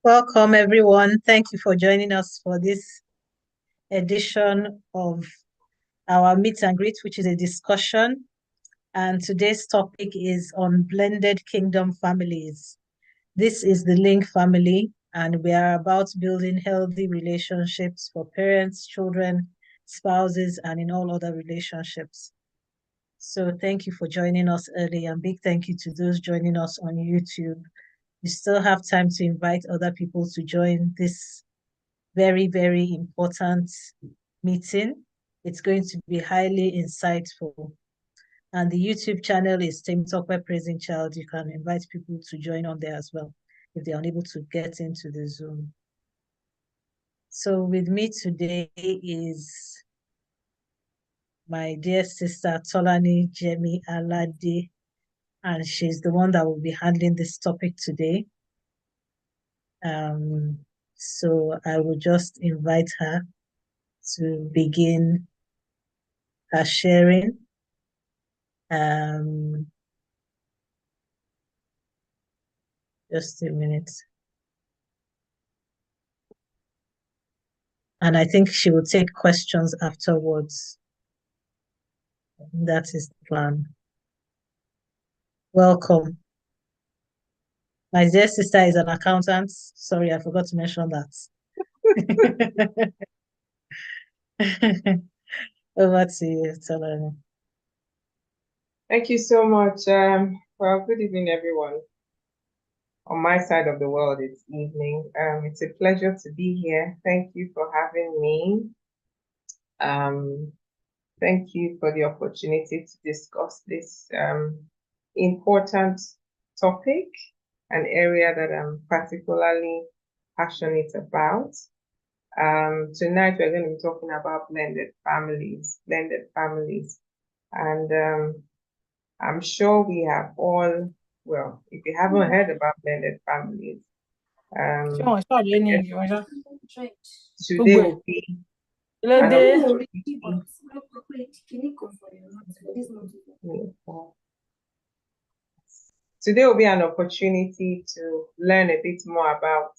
Welcome, everyone. Thank you for joining us for this edition of our meet and greet, which is a discussion. And today's topic is on blended kingdom families. This is the Link family, and we are about building healthy relationships for parents, children, spouses, and in all other relationships. So thank you for joining us early, and big thank you to those joining us on YouTube. You still have time to invite other people to join this very, very important meeting. It's going to be highly insightful. And the YouTube channel is Temitope Praising Child. You can invite people to join on there as well if they're unable to get into the Zoom. So with me today is my dear sister Tolani Jemi Alade, and she's the one that will be handling this topic today. So I will just invite her to begin her sharing. Just a minute. And I think she will take questions afterwards. That is the plan. Welcome. My dear sister is an accountant. Sorry, I forgot to mention that. Over to you, Tolani. Thank you so much. Well, good evening, everyone. On my side of the world, it's evening. It's a pleasure to be here. Thank you for having me. Thank you for the opportunity to discuss this important topic, an area that I'm particularly passionate about. Tonight, we're going to be talking about blended families. And I'm sure we have all, well, if you haven't heard about blended families, today will be an opportunity. Today will be an opportunity to learn a bit more about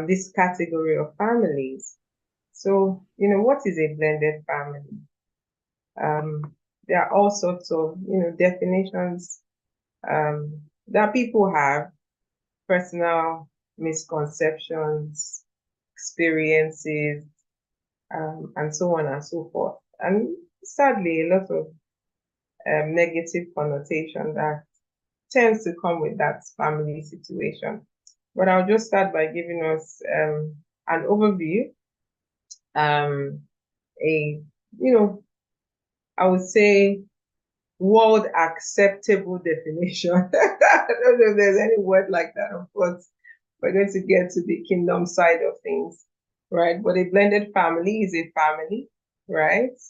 this category of families. So, what is a blended family? There are all sorts of, definitions that people have, personal misconceptions, experiences, and so on and so forth. And sadly, a lot of negative connotation that tends to come with that family situation. But I'll just start by giving us an overview, I would say world acceptable definition. I don't know if there's any word like that, of course. We're going to get to the kingdom side of things, right? But a blended family is a family, right?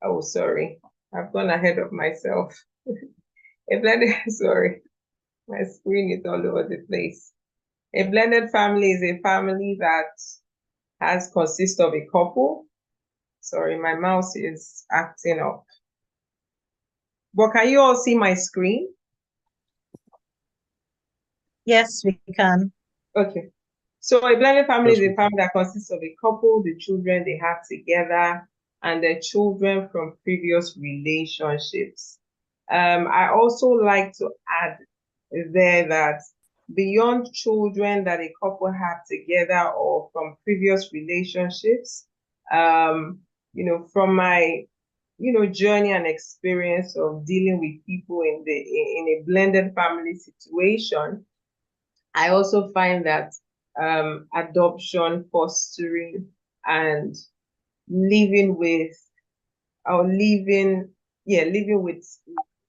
Oh, sorry. I've gone ahead of myself. Sorry, my screen is all over the place. A blended family is a family that consists of a couple. Sorry, my mouse is acting up. But can you all see my screen? Yes, we can. Okay. So a blended family is a family that consists of a couple, the children they have together, and the children from previous relationships. I also like to add there that beyond children that a couple have together or from previous relationships, from my journey and experience of dealing with people in a blended family situation, I also find that adoption, fostering, and living with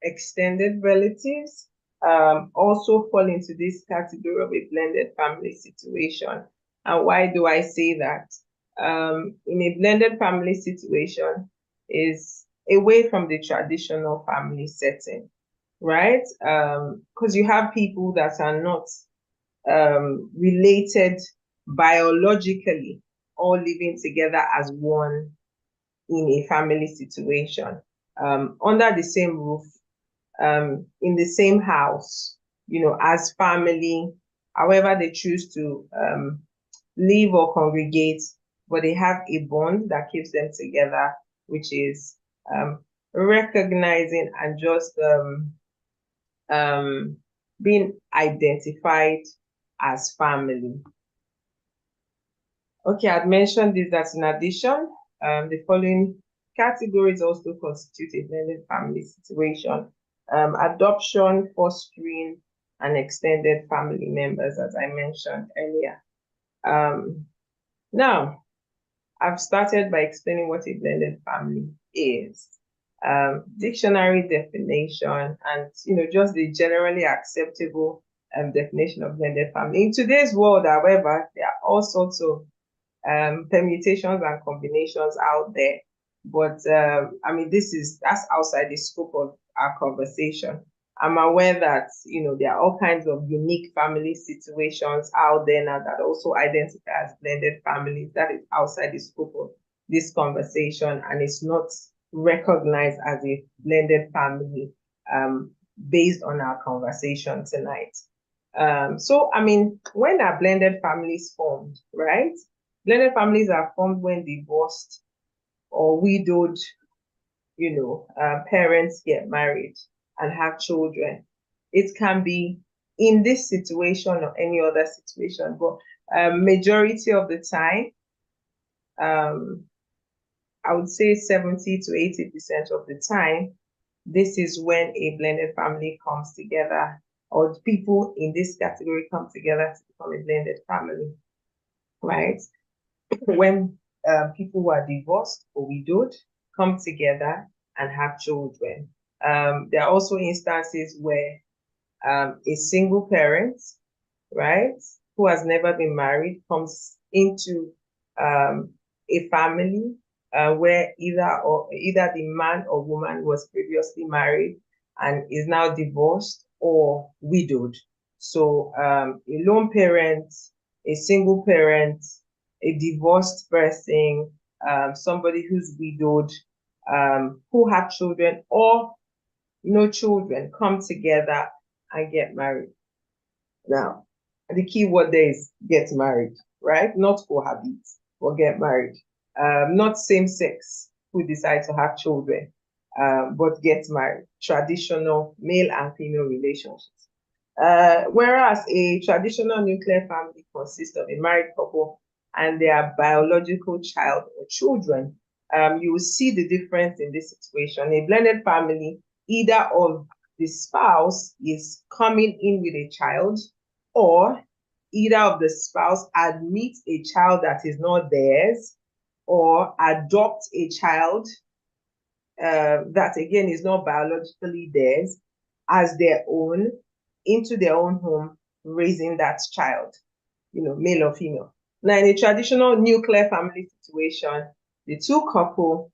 extended relatives also fall into this category of a blended family situation. And why do I say that? In a blended family situation is away from the traditional family setting, right? Because you have people that are not related biologically, all living together as one in a family situation, under the same roof, in the same house, as family, however they choose to live or congregate, but they have a bond that keeps them together, which is recognizing and just being identified as family. Okay, I'd mentioned this that in addition, the following categories also constitute a blended family situation. Adoption, fostering, and extended family members, as I mentioned earlier. Now, I've started by explaining what a blended family is. Dictionary definition and, just the generally acceptable definition of blended family. In today's world, however, there are all sorts of permutations and combinations out there. But I mean, that's outside the scope of our conversation. I'm aware that, there are all kinds of unique family situations out there now that also identify as blended families. That is outside the scope of this conversation, and it's not recognized as a blended family based on our conversation tonight. So, I mean, when are blended families formed, right? Blended families are formed when divorced or widowed, parents get married and have children. It can be in this situation or any other situation, but majority of the time, I would say 70 to 80% of the time, this is when a blended family comes together, or people in this category come together to become a blended family, right? When people who are divorced or widowed come together and have children. There are also instances where a single parent, right, who has never been married comes into a family where either the man or woman was previously married and is now divorced or widowed. So a lone parent, a single parent, a divorced person, somebody who's widowed, who have children or no children come together and get married. Now, the key word there is get married, right? Not cohabit, but get married. Not same sex who decide to have children, but get married. Traditional male and female relationships. Whereas a traditional nuclear family consists of a married couple and their biological child or children, you will see the difference in this situation. A blended family, either of the spouse is coming in with a child, or either of the spouse admits a child that is not theirs, or adopt a child that again is not biologically theirs as their own into their own home, raising that child, male or female. Now, in a traditional nuclear family situation, the two couple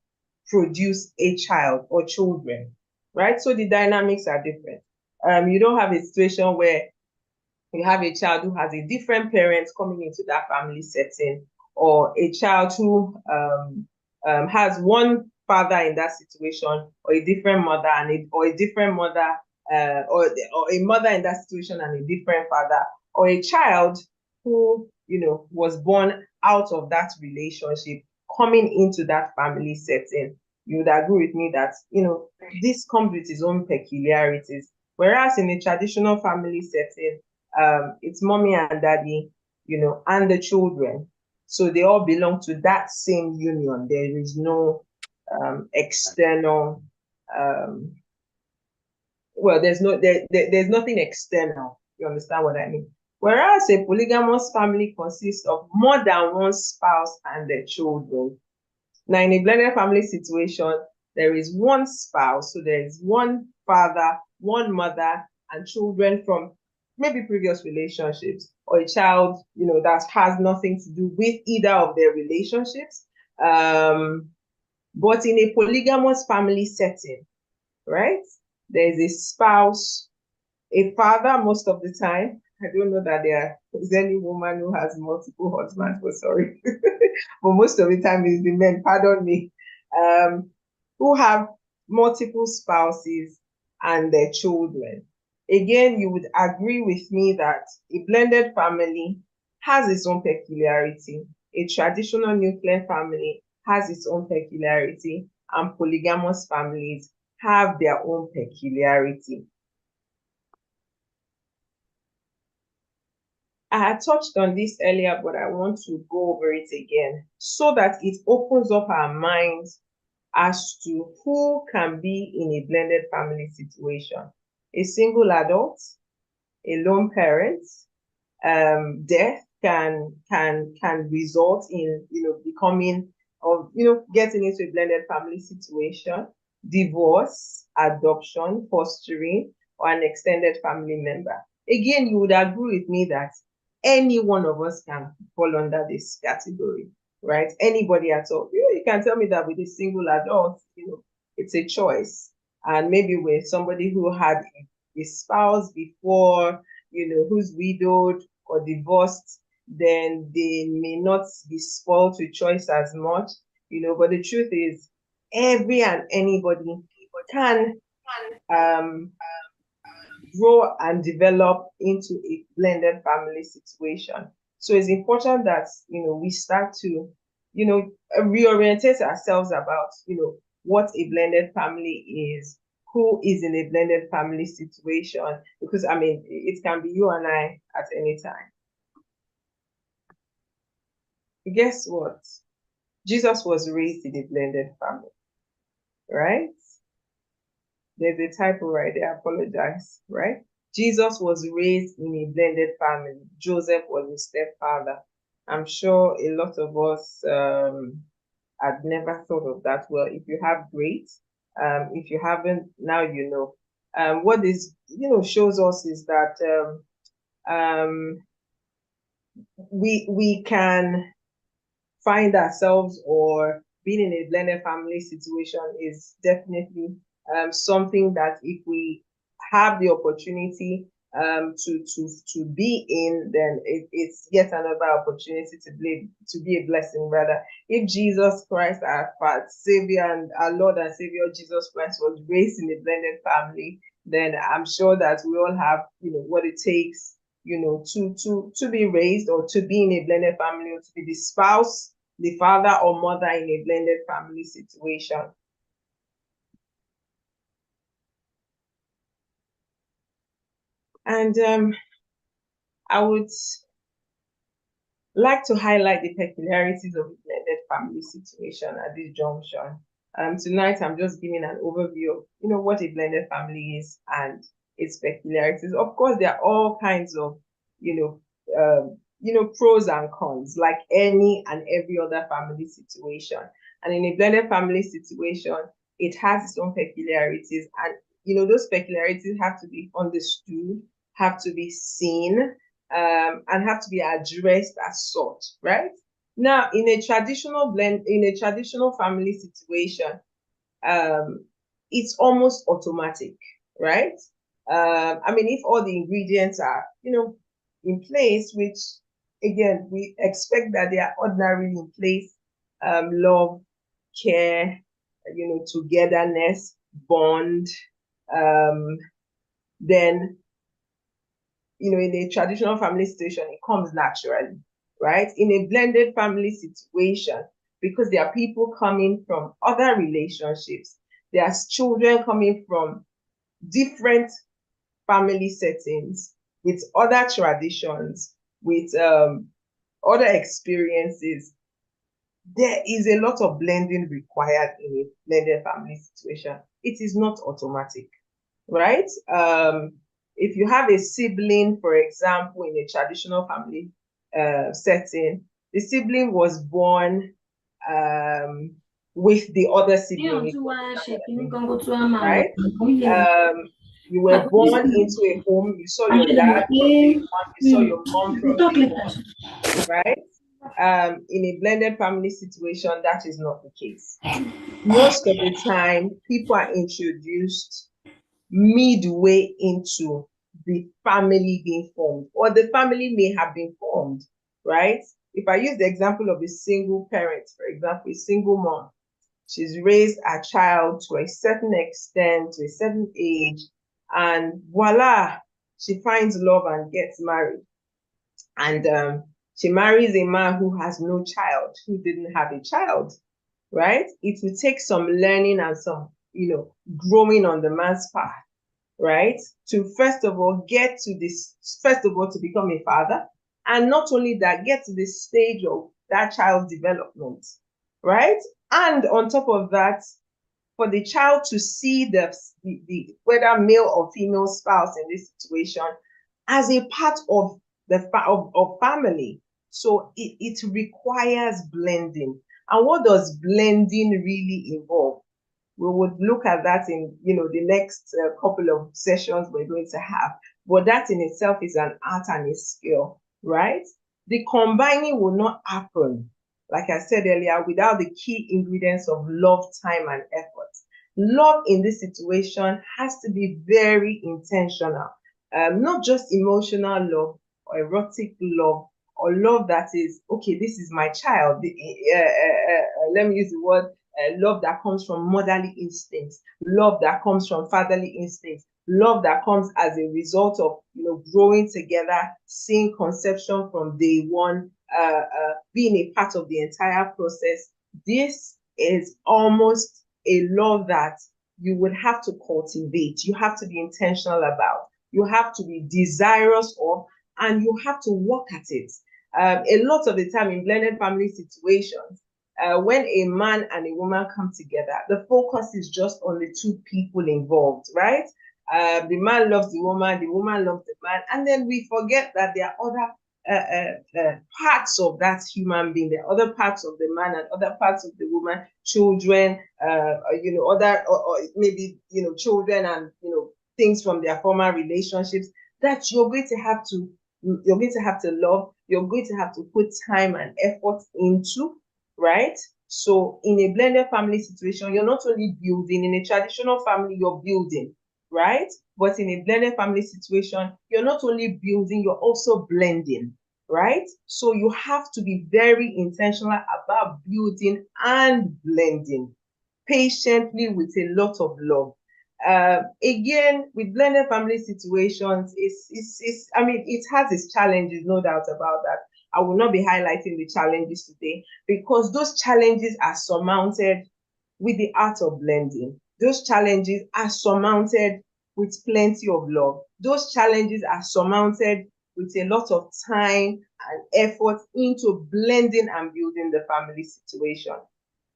produce a child or children, right? So the dynamics are different. You don't have a situation where you have a child who has a different parent coming into that family setting, or a child who has one father in that situation, or a different mother or a different mother, or a mother in that situation and a different father, or a child who was born out of that relationship coming into that family setting. You would agree with me that this comes with its own peculiarities. Whereas in a traditional family setting, it's mommy and daddy, and the children. So they all belong to that same union. There is no external, there's nothing external. You understand what I mean? Whereas a polygamous family consists of more than one spouse and their children. Now, in a blended family situation, there is one spouse, so there is one father, one mother, and children from maybe previous relationships, or a child, that has nothing to do with either of their relationships. But in a polygamous family setting, right, there is a spouse, a father most of the time. I don't know that there is any woman who has multiple husbands, but sorry. But most of the time it's the men, pardon me, who have multiple spouses and their children. again, you would agree with me that a blended family has its own peculiarity. A traditional nuclear family has its own peculiarity, and polygamous families have their own peculiarity. I had touched on this earlier, but I want to go over it again so that it opens up our minds as to who can be in a blended family situation. A single adult, a lone parent, death can result in becoming or getting into a blended family situation, divorce, adoption, fostering, or an extended family member. Again, you would agree with me that any one of us can fall under this category, right? Anybody at all. You can tell me that with a single adult, it's a choice. And maybe with somebody who had a spouse before, who's widowed or divorced, then they may not be spoiled to choice as much, but the truth is every and anybody can grow and develop into a blended family situation. So it's important that, we start to, reorientate ourselves about, what a blended family is, who is in a blended family situation, because it can be you and I at any time. Guess what? Jesus was raised in a blended family, right? There's a typo right there, I apologize, right? Jesus was raised in a blended family. Joseph was his stepfather. I'm sure a lot of us had never thought of that. Well, if you have, great. If you haven't, now you know. What this, shows us is that we can find ourselves or being in a blended family situation is definitely something that if we have the opportunity to be in, then it's yet another opportunity to be a blessing. Rather, if Jesus Christ, our Savior and our Lord and Savior Jesus Christ, was raised in a blended family, then I'm sure that we all have what it takes to be raised or to be in a blended family, or to be the spouse, the father or mother in a blended family situation. And I would like to highlight the peculiarities of a blended family situation at this junction. Tonight, I'm just giving an overview of, what a blended family is and its peculiarities. Of course, there are all kinds of, pros and cons, like any and every other family situation. And in a blended family situation, it has its own peculiarities. And, those peculiarities have to be understood, have to be seen, and have to be addressed as such, right? Now, in a traditional family situation, it's almost automatic, right? If all the ingredients are, in place, which again, we expect that they are ordinarily in place, love, care, togetherness, bond, then in a traditional family situation, it comes naturally, right? In a blended family situation, because there are people coming from other relationships, there's children coming from different family settings with other traditions, with other experiences. There is a lot of blending required in a blended family situation. It is not automatic, right? If you have a sibling, for example, in a traditional family setting, the sibling was born with the other sibling, right? You were born into a home, you saw your dad from day one, you saw your mom from day one, right? In a blended family situation, that is not the case. Most of the time, people are introduced midway into the family being formed, or the family may have been formed, right? If I use the example of a single parent, for example, a single mom, she's raised a child to a certain extent, to a certain age, and voila, she finds love and gets married. And she marries a man who has no child, who didn't have a child, right? It will take some learning and some, growing on the man's path, right? To first of all to become a father. And not only that, get to the stage of that child's development, right? And on top of that, for the child to see the whether male or female spouse in this situation as a part of of family. So it requires blending. And what does blending really involve? We would look at that in the next couple of sessions we're going to have. But that in itself is an art and a skill, right? The combining will not happen, like I said earlier, without the key ingredients of love, time, and effort. Love in this situation has to be very intentional, not just emotional love or erotic love or love that is, okay, this is my child. Let me use the word love that comes from motherly instincts, love that comes from fatherly instincts, love that comes as a result of growing together, seeing conception from day one, being a part of the entire process. This is almost a love that you would have to cultivate. You have to be intentional about. You have to be desirous of, and you have to work at it. A lot of the time in blended family situations, when a man and a woman come together, the focus is just on the two people involved, right? The man loves the woman loves the man, and then we forget that there are other parts of that human being, there are other parts of the man and other parts of the woman, children, other or maybe children and things from their former relationships that you're going to have to love, you're going to have to put time and effort into, right? So in a blended family situation, you're not only building. In a traditional family, you're building, right? But in a blended family situation, you're not only building, you're also blending, right? So you have to be very intentional about building and blending patiently with a lot of love. Again, with blended family situations, it has its challenges, no doubt about that. I will not be highlighting the challenges today because those challenges are surmounted with the art of blending. Those challenges are surmounted with plenty of love. Those challenges are surmounted with a lot of time and effort into blending and building the family situation.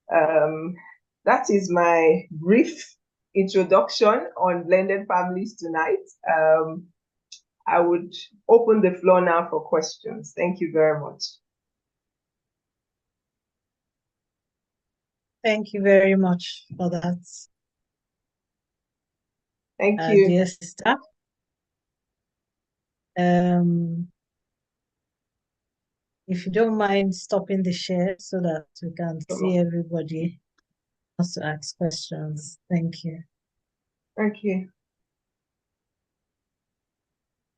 That is my brief introduction on blended families tonight. I would open the floor now for questions. Thank you very much. Thank you very much for that. Thank you. Dear sister. If you don't mind stopping the share so that we can see everybody wants to ask questions. Thank you. Thank you.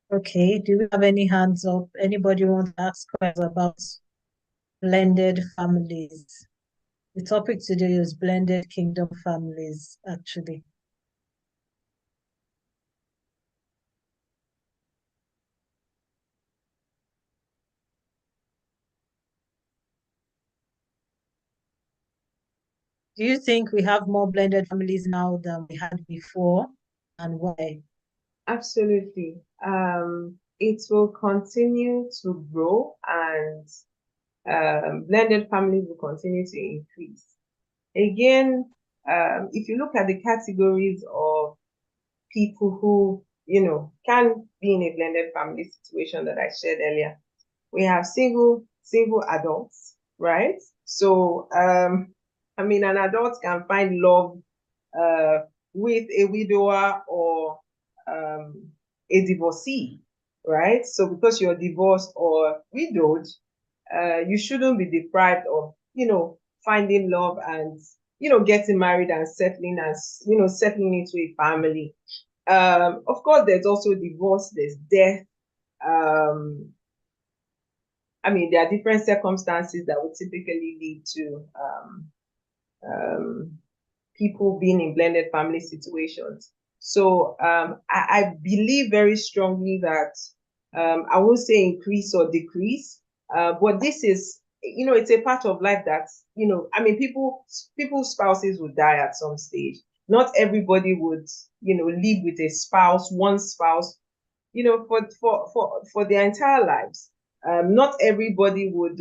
Okay, do we have any hands up? Anybody want to ask questions about blended families? The topic today is blended kingdom families, actually. Do you think we have more blended families now than we had before, and why? Absolutely. It will continue to grow, and blended families will continue to increase. Again, if you look at the categories of people who, can be in a blended family situation that I shared earlier, we have single adults, right? So, an adult can find love with a widower or a divorcee, right? So because you're divorced or widowed, you shouldn't be deprived of, finding love and, getting married and settling into a family. Of course, there's also divorce, there's death. There are different circumstances that would typically lead to people being in blended family situations. So I believe very strongly that I won't say increase or decrease, but this is, it's a part of life that, I mean, people's spouses would die at some stage. Not everybody would, live with a spouse, one spouse, for their entire lives. Not everybody would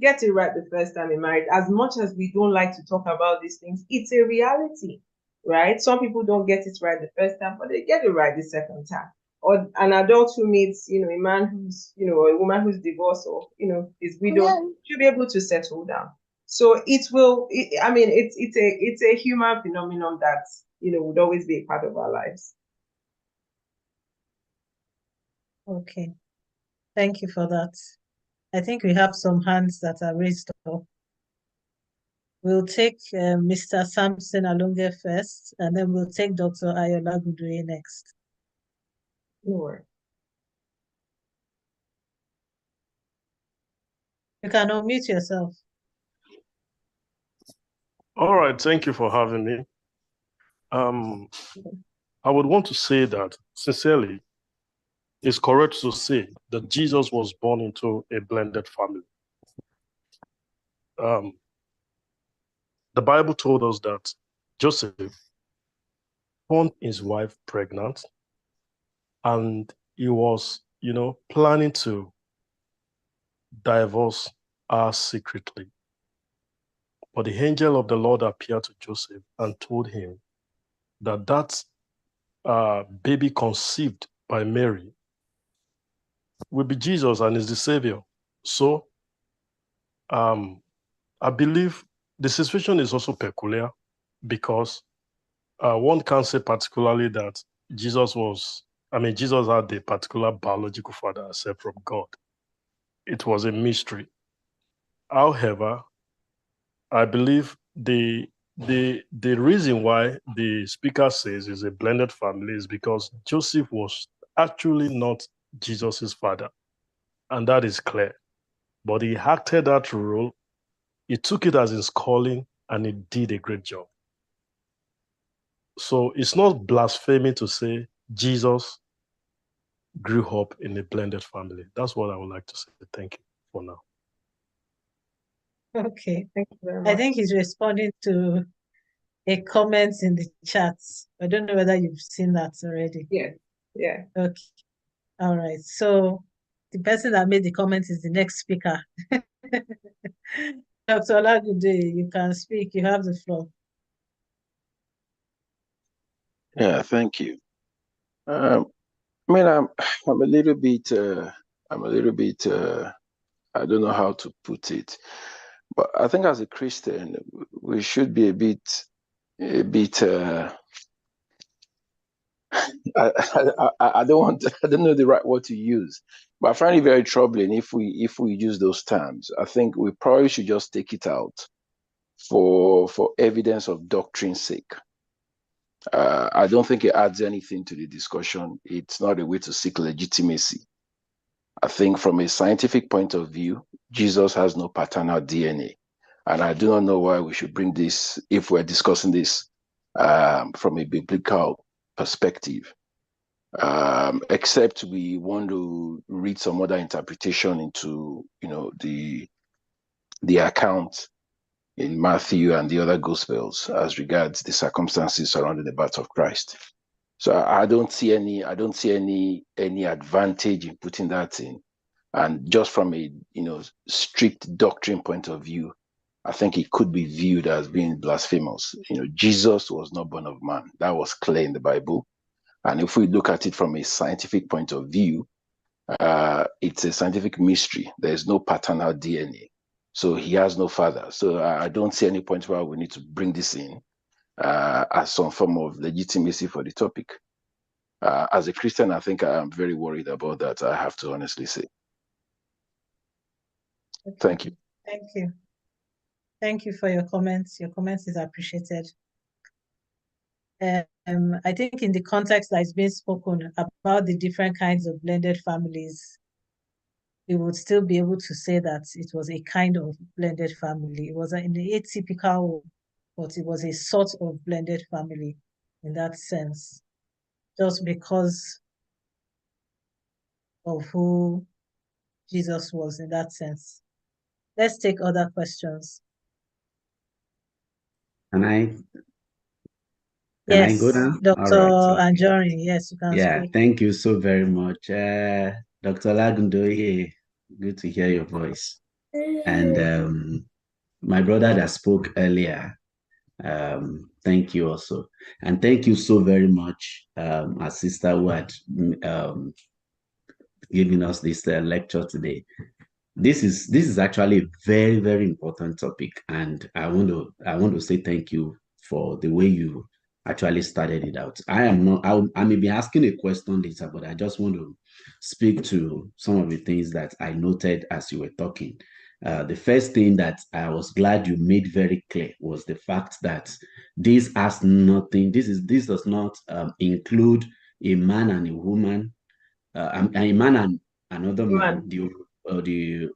get it right the first time in marriage. As much as we don't like to talk about these things, it's a reality, right? Some people don't get it right the first time, but they get it right the second time. Or an adult who meets, a man who's, or a woman who's divorced or, is widowed, should be able to settle down. So I mean, it's a human phenomenon that, would always be a part of our lives. Okay. Thank you for that. I think we have some hands that are raised up. We'll take Mr. Samson Alonge first, and then we'll take Dr. Ayola Godoy next. Sure. You can unmute yourself. All right, thank you for having me. I would want to say that, sincerely, it's correct to say that Jesus was born into a blended family. The Bible told us that Joseph found his wife pregnant, and he was, planning to divorce her secretly. But the angel of the Lord appeared to Joseph and told him that baby conceived by Mary will be Jesus and is the Savior. So I believe the situation is also peculiar because one can say particularly that Jesus had a particular biological father except from God. It was a mystery. However, I believe the reason why the speaker says is a blended family is because Joseph was actually not Jesus's father, and that is clear. But he acted that role, he took it as his calling, and he did a great job. So it's not blasphemy to say Jesus grew up in a blended family. That's what I would like to say. Thank you for now. Okay. Thank you very much. I think he's responding to a comment in the chat. I don't know whether you've seen that already. Yeah. Okay. All right. So the person that made the comment is the next speaker. Dr. Olagude, you can speak. You have the floor. Yeah, thank you. I mean, I'm a little bit, I don't know how to put it, but I think as a Christian, we should be a bit. I don't know the right word to use, but I find it very troubling if we use those terms. I think we probably should just take it out for evidence of doctrine's sake. I don't think it adds anything to the discussion. It's not a way to seek legitimacy. I think from a scientific point of view, Jesus has no paternal DNA. And I do not know why we should bring this, if we're discussing this from a biblical perspective, except we want to read some other interpretation into, the account in Matthew and the other Gospels as regards the circumstances surrounding the birth of Christ. So I don't see any advantage in putting that in. And just from a strict doctrine point of view, I think it could be viewed as being blasphemous. Jesus was not born of man. That was clear in the Bible. And if we look at it from a scientific point of view, it's a scientific mystery. There's no paternal DNA. So he has no father. So I don't see any point where we need to bring this in as some form of legitimacy for the topic. As a Christian, I think I am very worried about that, I have to honestly say. Okay. Thank you. Thank you. Thank you for your comments. Your comments is appreciated. I think in the context that is being spoken about the different kinds of blended families, we would still be able to say that it was a kind of blended family. It was in the atypical, but it was a sort of blended family in that sense. just because of who Jesus was in that sense. Let's take other questions. Can I go Yes, now? All Dr. right. Okay. Anjorin, yes, you can Yeah, speak. thank you so very much. Dr. Lagundoye, good to hear your voice. And my brother that spoke earlier, thank you also. And thank you so very much, our sister who had given us this lecture today. This is actually a very, very important topic, and I want to say thank you for the way you actually started it out. I may be asking a question later, but I just want to speak to some of the things that I noted as you were talking. The first thing that I was glad you made very clear was the fact that this has nothing. This does not include a man and a woman, a man and another man, the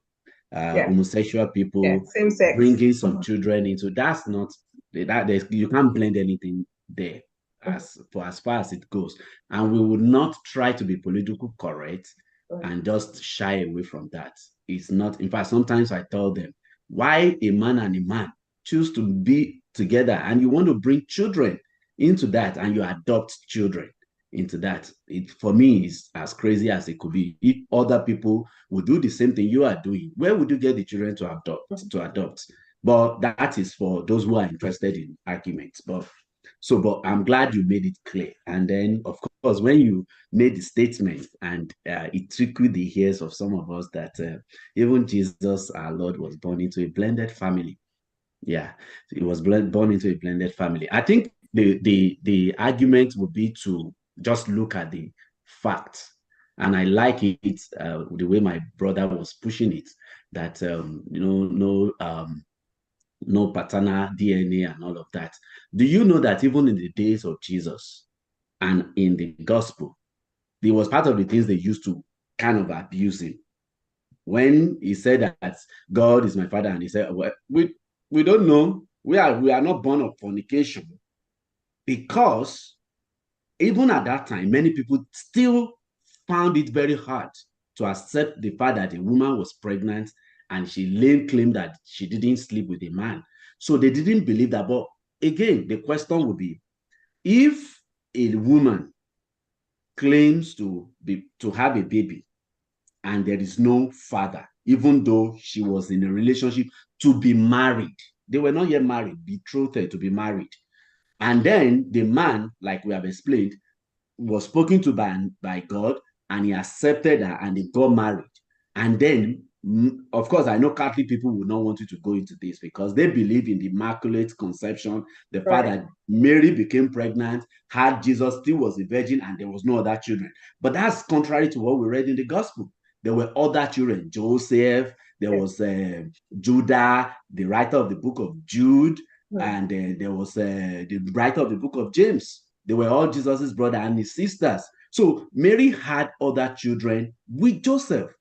Yeah. homosexual people, Yeah. Same sex. bringing some children into. That's not that. You can't blend anything there as far as it goes. And we would not try to be political correct and just shy away from that. It's not. In fact, sometimes I tell them, why a man and a man choose to be together, and you want to bring children into that, and you adopt children into that. It for me is as crazy as it could be. If other people would do the same thing you are doing, where would you get the children to adopt? But that is for those who are interested in arguments. But I'm glad you made it clear. And then, of course, when you made the statement, and it trickled the ears of some of us that even Jesus, our Lord, was born into a blended family. Yeah, he was born into a blended family. I think the argument would be to just look at the facts, and I like it the way my brother was pushing it, that no paternal DNA and all of that. Do you know that even in the days of Jesus and in the gospel, there was part of the things they used to kind of abuse him when he said that God is my father, and he said, well, we don't know. We are not born of fornication, because even at that time, many people still found it very hard to accept the fact that a woman was pregnant and she laid claim that she didn't sleep with a man. So they didn't believe that. But again, the question would be, if a woman claims to have a baby and there is no father, even though she was in a relationship to be married, they were not yet married, betrothed to be married. And then the man, like we have explained, was spoken to by God, and he accepted her, and they got married. And then, of course, I know Catholic people would not want you to go into this because they believe in the Immaculate Conception, the fact that Mary became pregnant, had Jesus, still was a virgin, and there was no other children. But that's contrary to what we read in the gospel. There were other children, Joseph, there was Judah, the writer of the book of Jude, and there was the writer of the book of James. They were all Jesus's brother and his sisters. So Mary had other children with Joseph.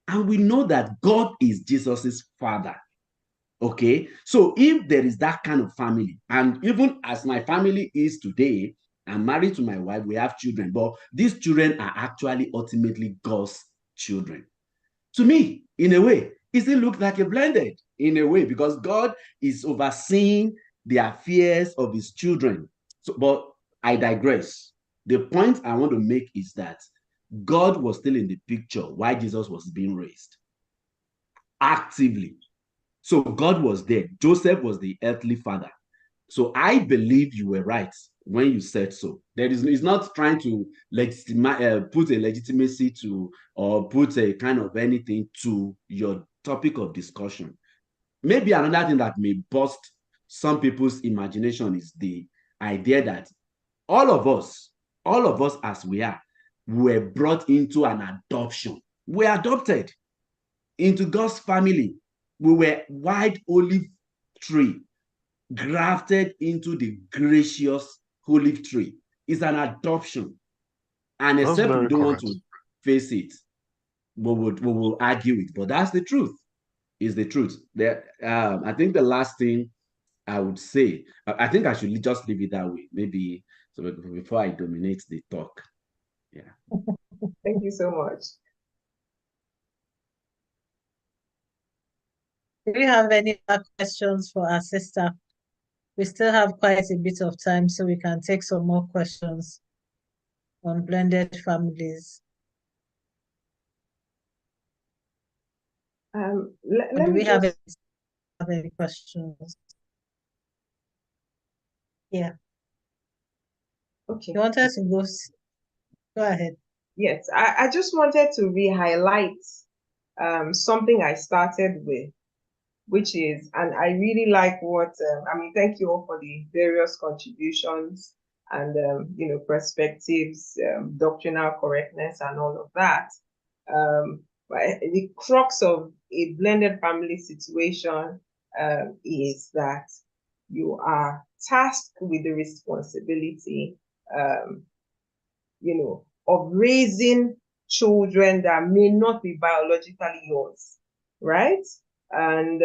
And we know that God is Jesus's father. Okay? So if there is that kind of family, and even as my family is today, I'm married to my wife, we have children, but these children are actually ultimately God's children. To me, in a way, it still looks like a blended, in a way, because God is overseeing the affairs of his children. So, but I digress. The point I want to make is that God was still in the picture while Jesus was being raised actively. So God was there. Joseph was the earthly father. So I believe you were right when you said so. It's not trying to put a legitimacy to, or put a kind of anything to your topic of discussion. Maybe another thing that may bust some people's imagination is the idea that all of us as we are, were brought into an adoption. We were adopted into God's family. We were wild olive tree, grafted into the gracious olive tree. It's an adoption. And except we don't want to face it, we will argue it. But that's the truth. Is the truth. I think the last thing I would say, I think I should just leave it that way. Maybe So before I dominate the talk, yeah. Thank you so much. Do you have any other questions for our sister? We still have quite a bit of time, so we can take some more questions on blended families. Let Do me we have just any questions? Yeah. okay. You wanted to go ahead. Yes, I just wanted to re-highlight something I started with, which is, and I really like what, thank you all for the various contributions and, perspectives, doctrinal correctness and all of that. But the crux of a blended family situation is that you are tasked with the responsibility, of raising children that may not be biologically yours, right? And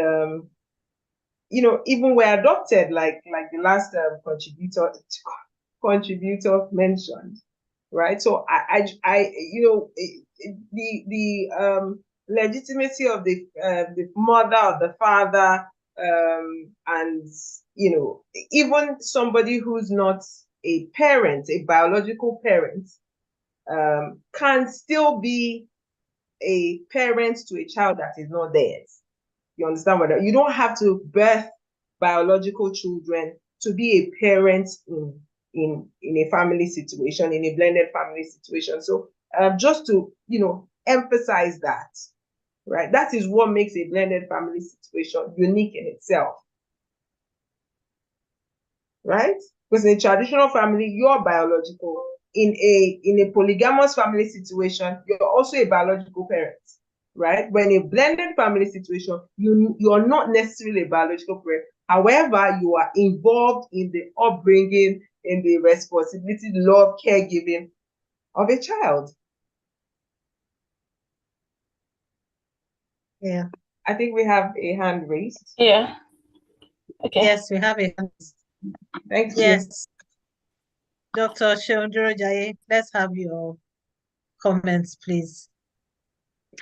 even were adopted, like the last contributor mentioned, right? So the legitimacy of the mother or the father, and even somebody who's not a parent, a biological parent, can still be a parent to a child that is not theirs. You understand what you don't have to birth biological children to be a parent in a family situation, in a blended family situation. So just to emphasize that, right? That is what makes a blended family situation unique in itself, right? Because in a traditional family, you're biological. In a polygamous family situation, you're also a biological parent, right? But in a blended family situation, you are not necessarily a biological parent. However, you are involved in the upbringing, in the responsibility, love, caregiving of a child. Yeah. I think we have a hand raised. Yeah. Okay. Yes, we have a hand. Thank you. Yes. Dr. Sheondro Jaye, let's have your comments, please.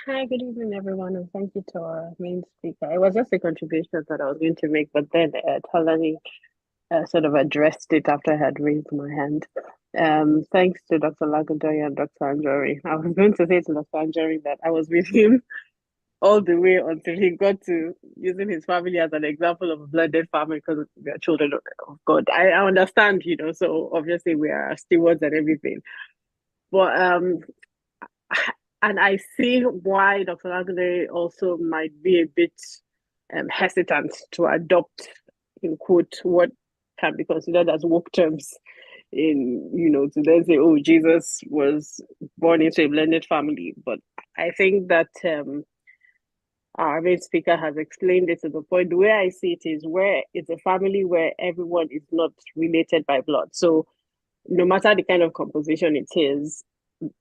Hi, good evening, everyone, and thank you to our main speaker. It was just a contribution that I was going to make, but then Tolani sort of addressed it after I had raised my hand. Thanks to Dr. Lagundoya and Dr. Anjori. I was going to say to Dr. Anjori that I was with him all the way until he got to using his family as an example of a blended family because we are children of God. I understand, so obviously we are stewards and everything. But and I see why Dr. Lagundoya also might be a bit hesitant to adopt, in quote, what can be considered as woke terms to then say, oh, Jesus was born into a blended family. But I think that our main speaker has explained it to the point. The way I see it is where it's a family where everyone is not related by blood. So no matter the kind of composition it is,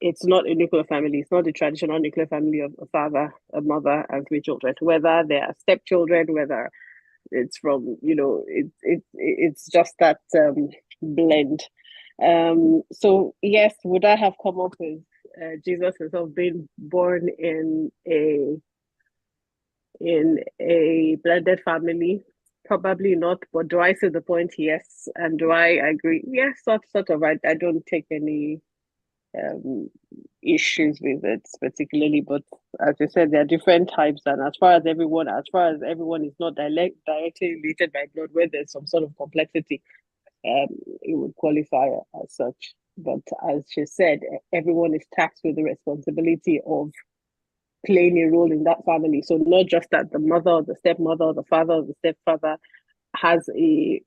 it's not a nuclear family. It's not the traditional nuclear family of a father, a mother, and 3 children. Whether they are stepchildren, whether it's from, it's just that blend. So yes, would I have come up with Jesus himself being born in a blended family? Probably not. But do I see the point? Yes. And do I agree? Yes, sort of. I don't take any issues with it particularly, but as you said, there are different types, and as far as everyone is not directly related by blood, where there's some sort of complexity, it would qualify as such. But as she said, everyone is tasked with the responsibility of playing a role in that family. So not just that the mother or the stepmother or the father or the stepfather has a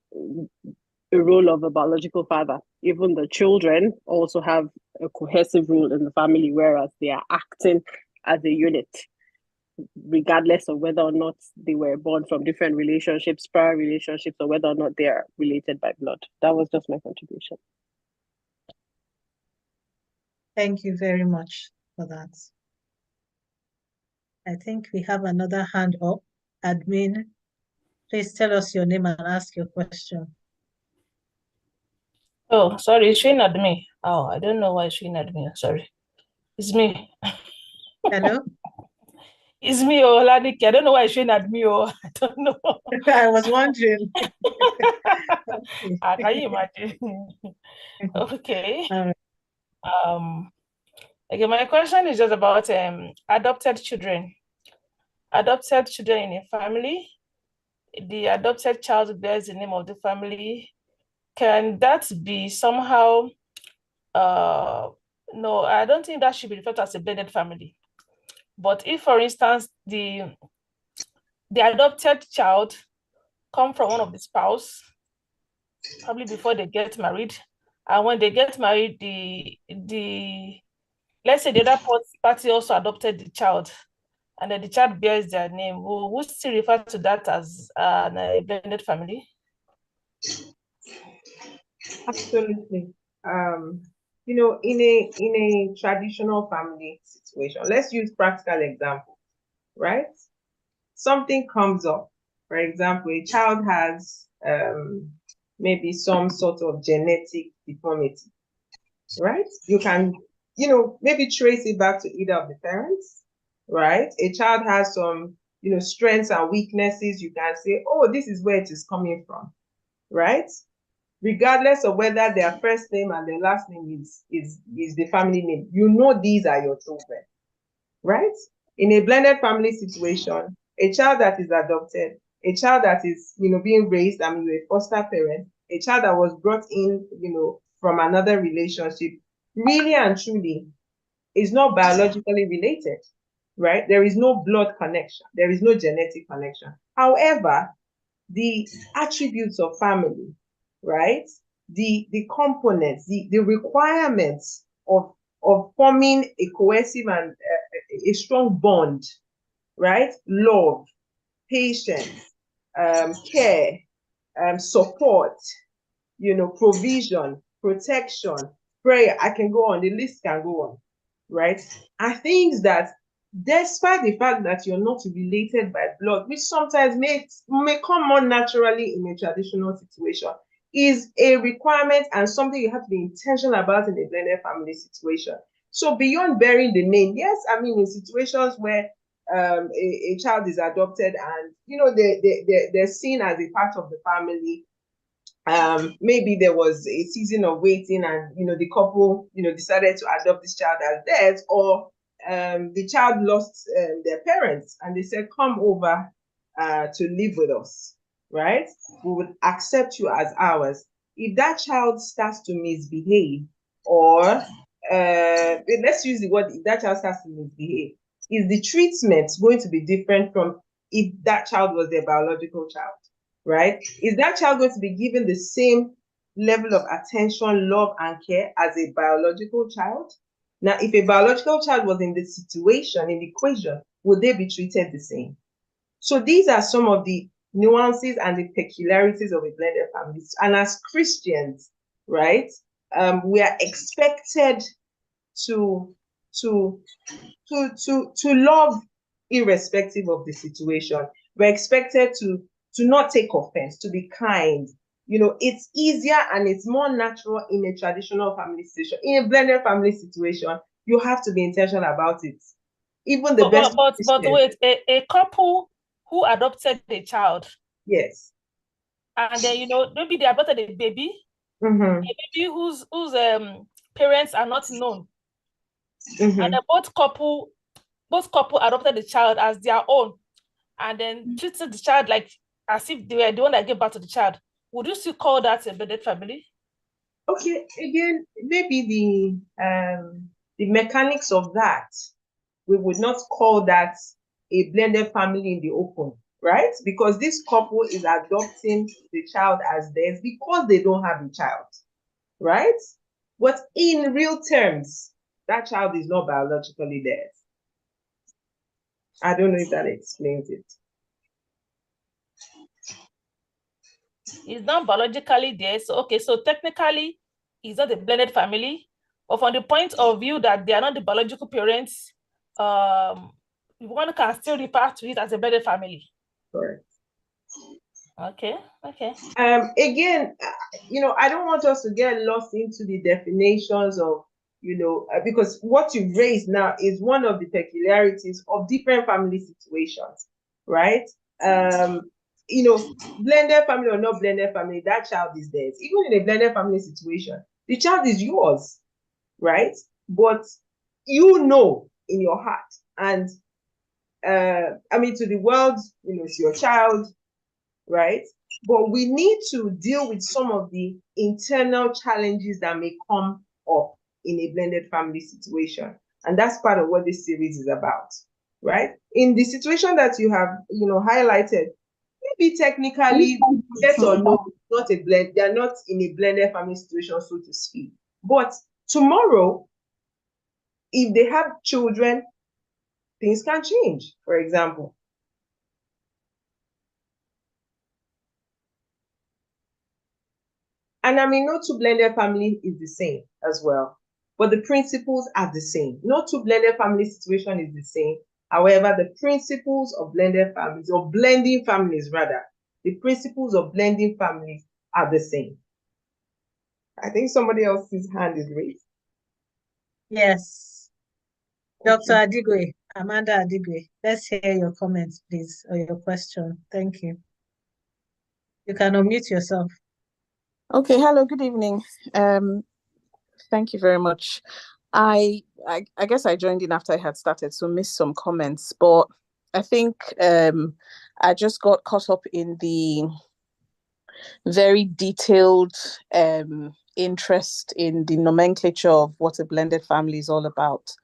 role of a biological father. Even the children also have a cohesive role in the family, whereas they are acting as a unit, regardless of whether or not they were born from different relationships, prior relationships, or whether or not they are related by blood. That was just my contribution. Thank you very much for that. I think we have another hand up. Admin, please tell us your name and ask your question. Oh, sorry, it's showing at me. Oh, I don't know why it's showing at me. Sorry. It's me. Hello? It's me, oh, Ladike. I don't know why it's showing at me. Oh, I don't know. I was wondering. Can you imagine? Okay. Okay, my question is just about adopted children. Adopted children in a family. The adopted child bears the name of the family. Can that be somehow no, I don't think that should be referred to as a blended family. But if, for instance, the adopted child come from one of the spouse, probably before they get married, and when they get married, let's say the other party also adopted the child, and then the child bears their name, we still refer to that as a blended family? Absolutely. You know, in a traditional family situation, let's use practical example, right? Something comes up. For example, a child has maybe some sort of genetic deformity, right? You can, you know, maybe trace it back to either of the parents, right? A child has some, you know, strengths and weaknesses. You can say, oh, this is where it is coming from, right? Regardless of whether their first name and their last name is the family name, you know these are your children, right? In a blended family situation, a child that is adopted, a child that is, you know, being raised, I mean, you're a foster parent, a child that was brought in, you know, from another relationship, really and truly is not biologically related, right? There is no blood connection. There is no genetic connection. However, the attributes of family, right? The components, the requirements of forming a cohesive and a strong bond, right? Love, patience, care, support, you know, provision, protection, prayer. I can go on, the list can go on, right? Are things that, despite the fact that you're not related by blood, which sometimes may come more naturally in a traditional situation, is a requirement and something you have to be intentional about in a blended family situation. So beyond bearing the name, yes, I mean, in situations where a child is adopted and, you know, they're seen as a part of the family, maybe there was a season of waiting and, you know, the couple, you know, decided to adopt this child as theirs, or the child lost their parents and they said, come over to live with us, right? We would accept you as ours. If that child starts to misbehave, or let's use the word, if that child starts to misbehave, is the treatment going to be different from if that child was their biological child, right? Is that child going to be given the same level of attention, love, and care as a biological child? Now, if a biological child was in the situation, in the equation, would they be treated the same? So these are some of the nuances and the peculiarities of a blended family. And as Christians, right, we are expected to love irrespective of the situation. We're expected to not take offense, to be kind. You know, it's easier and it's more natural in a traditional family situation. In a blended family situation, you have to be intentional about it. Even the best. But wait, a couple who adopted a child. Yes. And then, you know, maybe they adopted a baby. Mm-hmm. A baby whose parents are not known. Mm-hmm. And then both couple adopted the child as their own, and then treated the child like as if they were the one that gave birth to the child. Would you still call that a blended family? Okay, again, maybe the mechanics of that, we would not call that a blended family in the open, right? Because this couple is adopting the child as theirs because they don't have a child, right? But in real terms, that child is not biologically theirs. I don't know if that explains it. It's not biologically there. So, okay, so technically, it's not a blended family. But from the point of view that they are not the biological parents, one can still refer to it as a blended family. Correct. Okay. Again, I don't want us to get lost into the definitions of, because what you raised now is one of the peculiarities of different family situations, right? Blended family or not blended family, that child is theirs. Even in a blended family situation, the child is yours, right? But in your heart, and to the world, it's your child, right? But we need to deal with some of the internal challenges that may come up in a blended family situation. And that's part of what this series is about, right? In the situation that you have, highlighted, maybe technically, yes or no, not a blend, they're not in a blended family situation, so to speak. But tomorrow, if they have children, things can change, for example. And no two blended family is the same as well, but the principles are the same. No two blended family situation is the same. However, the principles of blended families, or blending families rather, the principles of blending families are the same. I think somebody else's hand is raised. Yes. Dr. Adigwe, Amanda Adigwe, let's hear your comments, please, or your question. Thank you. You can unmute yourself. Okay, hello, good evening. Thank you very much. I guess I joined in after I had started, so missed some comments, but I think I just got caught up in the very detailed interest in the nomenclature of what a blended family is all about.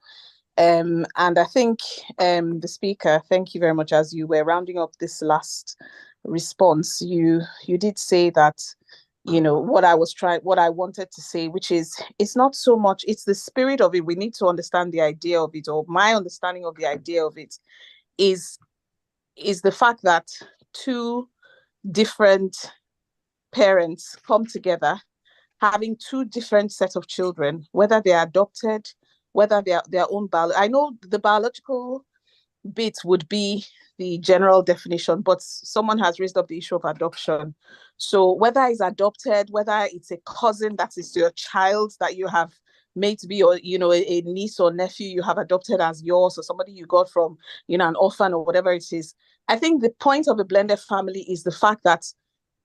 And I think the speaker, thank you very much, as you were rounding up this last response, you did say that, what I wanted to say, which is, it's not so much, it's the spirit of it. We need to understand the idea of it, or my understanding of the idea of it is the fact that two different parents come together, having two different sets of children, whether they're adopted, whether they're their own I know the biological bit would be the general definition, but someone has raised up the issue of adoption. So whether it's adopted, whether it's a cousin that is your child that you have made to be, or a niece or nephew you have adopted as yours, or somebody you got from an orphan or whatever it is. I think the point of a blended family is the fact that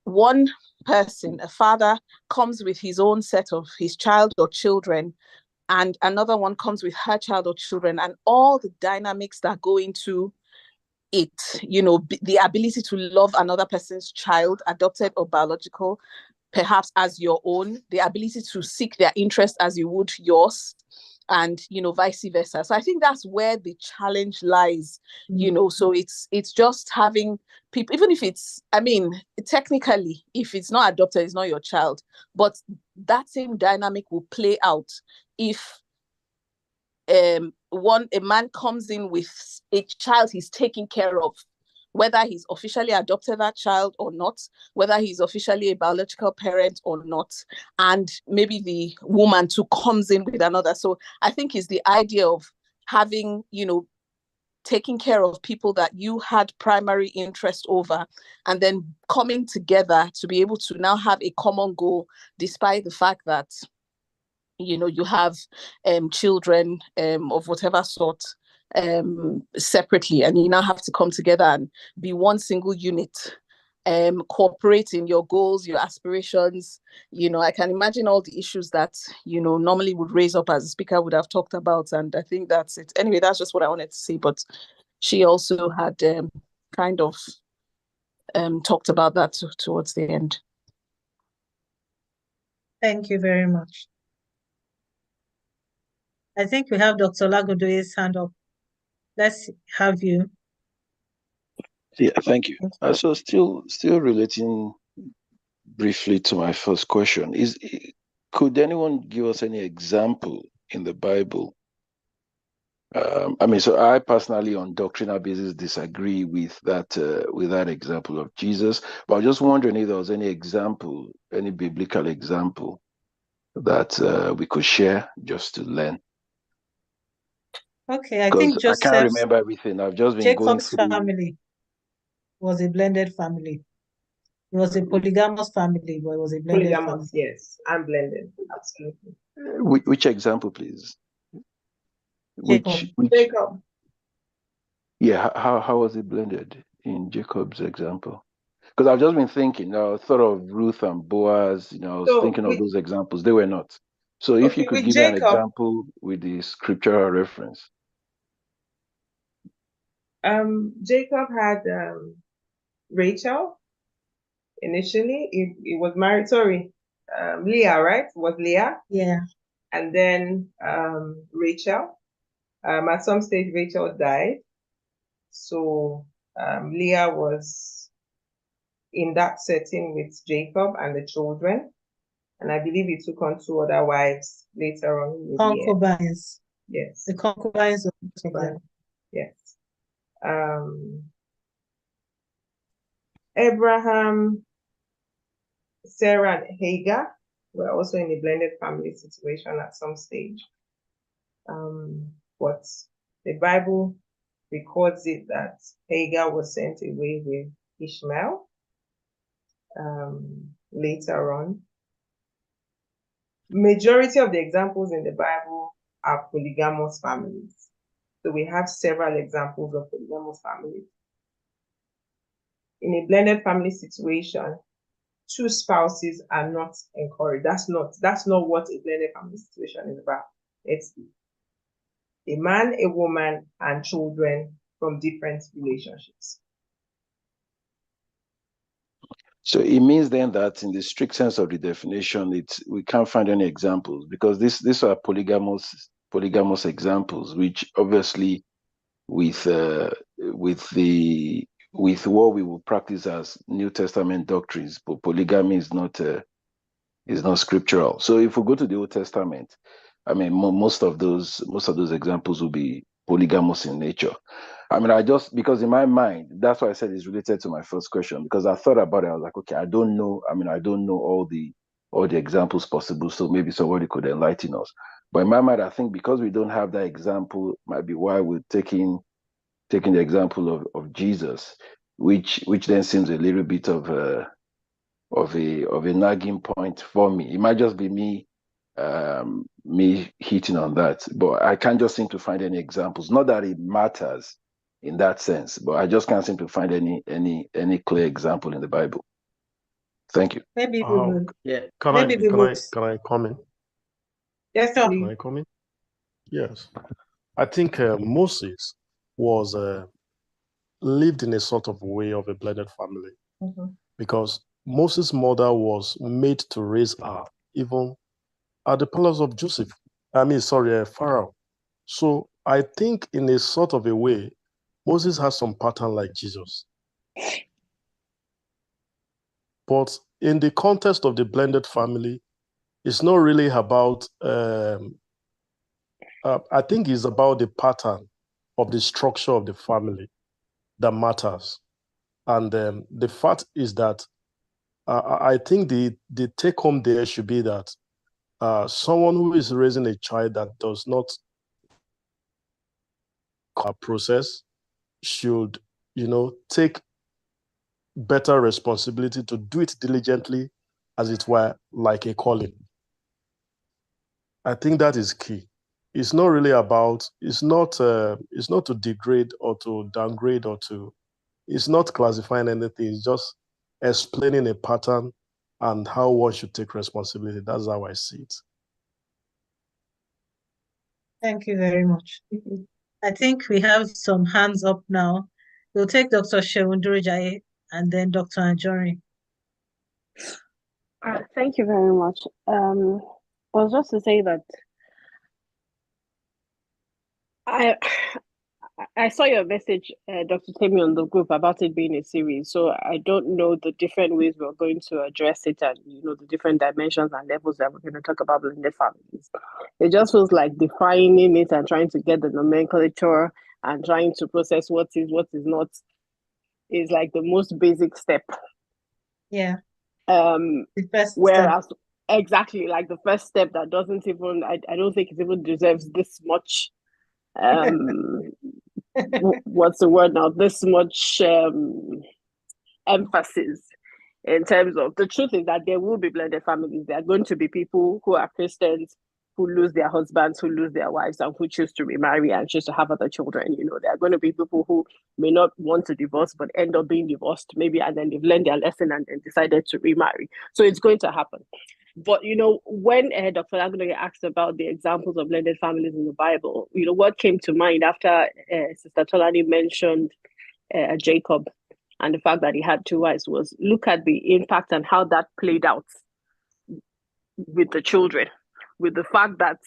one person, a father, comes with his own set of his child or children, and another one comes with her child or children, and all the dynamics that go into it, the ability to love another person's child, adopted or biological, perhaps as your own, the ability to seek their interest as you would yours, and vice versa. So I think that's where the challenge lies. So it's just having people, even if it's, technically, if it's not adopted, it's not your child, but that same dynamic will play out if a man comes in with a child he's taking care of, whether he's officially adopted that child or not, whether he's officially a biological parent or not, and maybe the woman too comes in with another. So I think it's the idea of having, taking care of people that you had primary interest over, and then coming together to be able to now have a common goal, despite the fact that you have children of whatever sort separately, and you now have to come together and be one single unit, cooperate in your goals, your aspirations. I can imagine all the issues that normally would raise up, as the speaker would have talked about, and I think that's it. Anyway, that's just what I wanted to say, but she also had kind of talked about that towards the end. Thank you very much. I think we have Dr. Olagodoye's hand up. Let's have you. Yeah, thank you. So still relating briefly to my first question, could anyone give us any example in the Bible? So I personally, on doctrinal basis, disagree with that example of Jesus. But I was just wondering if there was any example, any biblical example that we could share just to learn. Okay, I think I can't remember everything. I've just been going Jacob's through. family was a blended family. It was a polygamous family, but it was a blended Polygamous, family. yes, and blended, absolutely. Which example, please? Jacob. Jacob. Yeah, how was it blended in Jacob's example? Because I've just been thinking, I thought of Ruth and Boaz, I was thinking of those examples. They were not. So if you could give me an example with the scriptural reference. Jacob had Rachel initially. He was married, Leah, right? It was Leah. Yeah. And then Rachel. At some stage, Rachel died. So Leah was in that setting with Jacob and the children. And I believe he took on 2 other wives later on. Concubines. Yes. The concubines of Jacob. Yes. Abraham, Sarah, and Hagar were also in a blended family situation at some stage. But the Bible records it that Hagar was sent away with Ishmael later on. Majority of the examples in the Bible are polygamous families. So we have several examples of polygamous families. In a blended family situation, 2 spouses are not encouraged. That's not what a blended family situation is about. It's a man, a woman, and children from different relationships. So it means then that in the strict sense of the definition, we can't find any examples, because these are polygamous examples, which obviously with what we will practice as New Testament doctrines, but polygamy is not scriptural. So if we go to the Old Testament, I mean, most of those examples will be polygamous in nature. I mean, because in my mind, that's why I said it's related to my first question, because I thought about it. I was like, okay, I don't know all the examples possible. So maybe somebody could enlighten us. But in my mind, I think because we don't have that example, might be why we're taking the example of Jesus, which then seems a little bit of a nagging point for me. It might just be me hitting on that, but I can't just seem to find any examples. Not that it matters in that sense, but I just can't seem to find any clear example in the Bible. Thank you. Maybe we will. Yeah. Can I comment? Yes, Sure. Can I comment? Yes. I think Moses was lived in a sort of way of a blended family, because Moses' mother was made to raise her even at the palace of Pharaoh. So I think in a sort of a way, Moses has some pattern like Jesus. But in the context of the blended family, it's not really about, I think it's about the pattern of the structure of the family that matters. And the fact is that I think the take home there should be that someone who is raising a child that does not process should, take better responsibility to do it diligently, as it were, like a calling. I think that is key. It's not really about, it's not to degrade or to downgrade it's not classifying anything. It's just explaining a pattern and how one should take responsibility. That's how I see it. Thank you very much. I think we have some hands up now. We'll take Dr. Shewunduru and then Dr. Anjorin. Thank you very much. Was just to say that I saw your message, Dr. Temi, on the group about it being a series. So I don't know the different ways we're going to address it, and the different dimensions and levels that we're going to talk about blended families. It just feels like defining it and trying to get the nomenclature and trying to process what is not is like the most basic step. Yeah. The first whereas step. Exactly, like the first step that doesn't even I don't think it even deserves this much what's the word now, this much emphasis. in terms of the truth is that there will be blended families. There are going to be people who are Christians who lose their husbands, who lose their wives, and who choose to remarry and choose to have other children. You know, there are going to be people who may not want to divorce but end up being divorced, maybe, and then they've learned their lesson and then decided to remarry. So it's going to happen. But you know, when Dr. Laguna asked about the examples of blended families in the Bible, you know, what came to mind after Sister Tolani mentioned Jacob and the fact that he had two wives was look at the impact and how that played out with the children, with the fact that,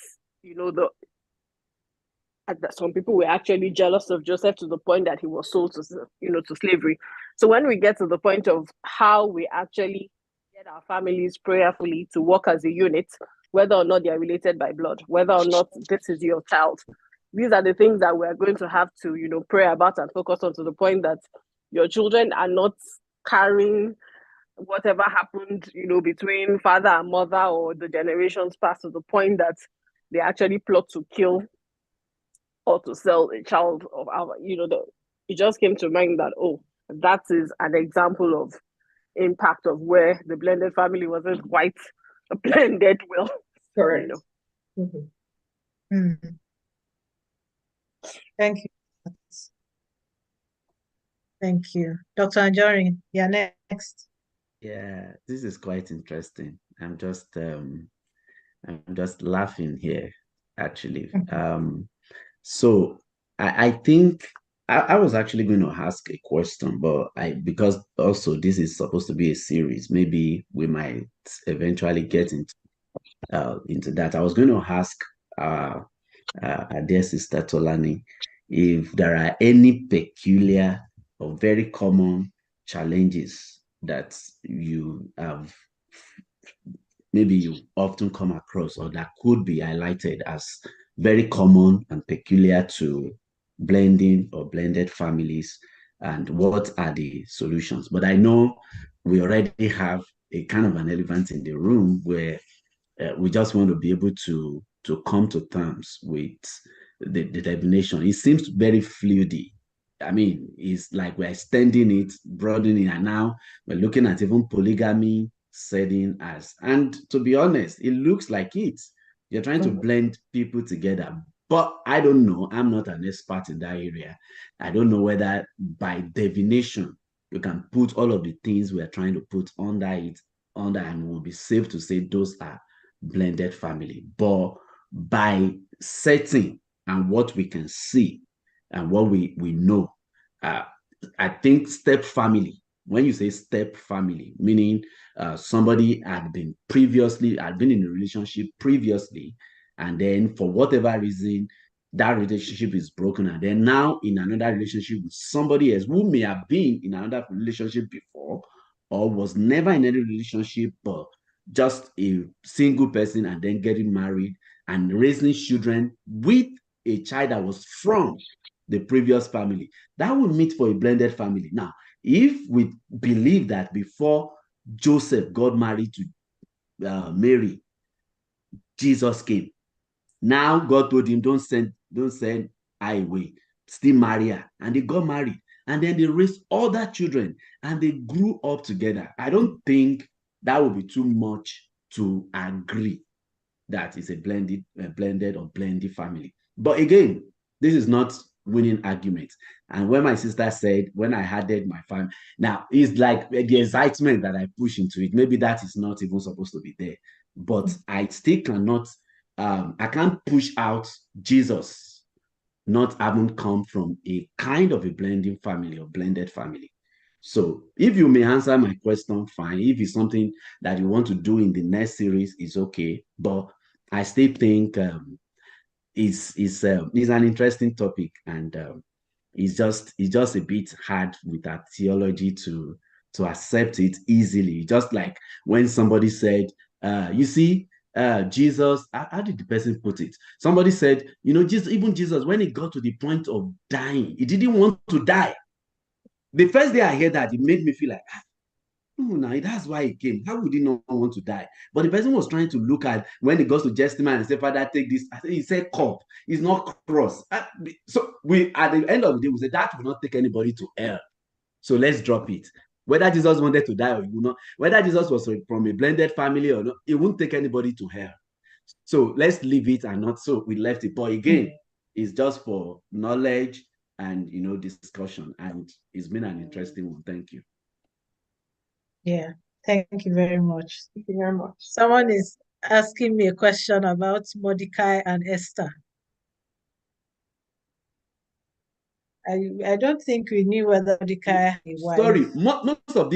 you know, that some people were actually jealous of Joseph to the point that he was sold to, you know, to slavery. So when we get to the point of how we actually get our families prayerfully to work as a unit, whether or not they are related by blood, whether or not this is your child, these are the things that we're going to have to, you know, pray about and focus on, to the point that your children are not carrying whatever happened, you know, between father and mother or the generations past, to the point that they actually plot to kill or to sell a child of our, you know, it just came to mind that, oh, that is an example of impact of where the blended family wasn't quite blended well. Correct. You know. Mm. Thank you. Thank you. Dr. Anjorin, you're next. Yeah, this is quite interesting. I'm just laughing here, actually. So I think I was actually going to ask a question, but because also this is supposed to be a series, maybe we might eventually get into that. I was going to ask our dear Sister Tolani if there are any peculiar or very common challenges that you have, maybe you often come across, or that could be highlighted as very common and peculiar to blending or blended families, and what are the solutions. But I know we already have a kind of an elephant in the room where we just want to be able to come to terms with the definition. It seems very fluidy. I mean, it's like we're extending it, broadening it, and now we're looking at even polygamy setting as, and to be honest, it looks like it. You're trying to blend people together. But I don't know. I'm not an expert in that area. I don't know whether by definition you can put all of the things we're trying to put under it, and it will be safe to say those are blended family. But by setting and what we can see and what we know, I think step family, when you say step family, meaning somebody had been in a relationship previously, and then for whatever reason that relationship is broken, and then now in another relationship with somebody else who may have been in another relationship before, or was never in any relationship but just a single person, and then getting married and raising children with a child that was from the previous family. That will meet for a blended family. Now, if we believe that before Joseph got married to Mary, Jesus came. Now God told him, don't send her away, still marry her. And they got married. And then they raised other children and they grew up together. I don't think that would be too much to agree that is a blended or blended family. But again, this is not winning argument. And when my sister said, when I added my family, now it's like the excitement that I push into it. Maybe that is not even supposed to be there. But I still cannot, I can't push out Jesus not having come from a kind of a blending family or blended family. So if you may answer my question, fine. If it's something that you want to do in the next series, it's okay. But I still think it's an interesting topic, and it's just a bit hard with our theology to accept it easily. Just like when somebody said, you see, Jesus, how did the person put it? Somebody said, you know, even Jesus, when he got to the point of dying, he didn't want to die. The first day I heard that, it made me feel like, no, that's why he came. How would he not want to die? But the person was trying to look at when he goes to Gethsemane and say, Father, take this. He said, cup. It's not cross. So we, at the end of the day, we said that will not take anybody to hell. So let's drop it. Whether Jesus wanted to die or he would not, whether Jesus was from a blended family or not, it wouldn't take anybody to hell. So let's leave it and not so we left it. But again, it's just for knowledge and discussion. And it's been an interesting one. Thank you. Yeah, thank you very much. Thank you very much. Someone is asking me a question about Mordecai and Esther. I don't think we knew whether Mordecai had a wife. Sorry, most of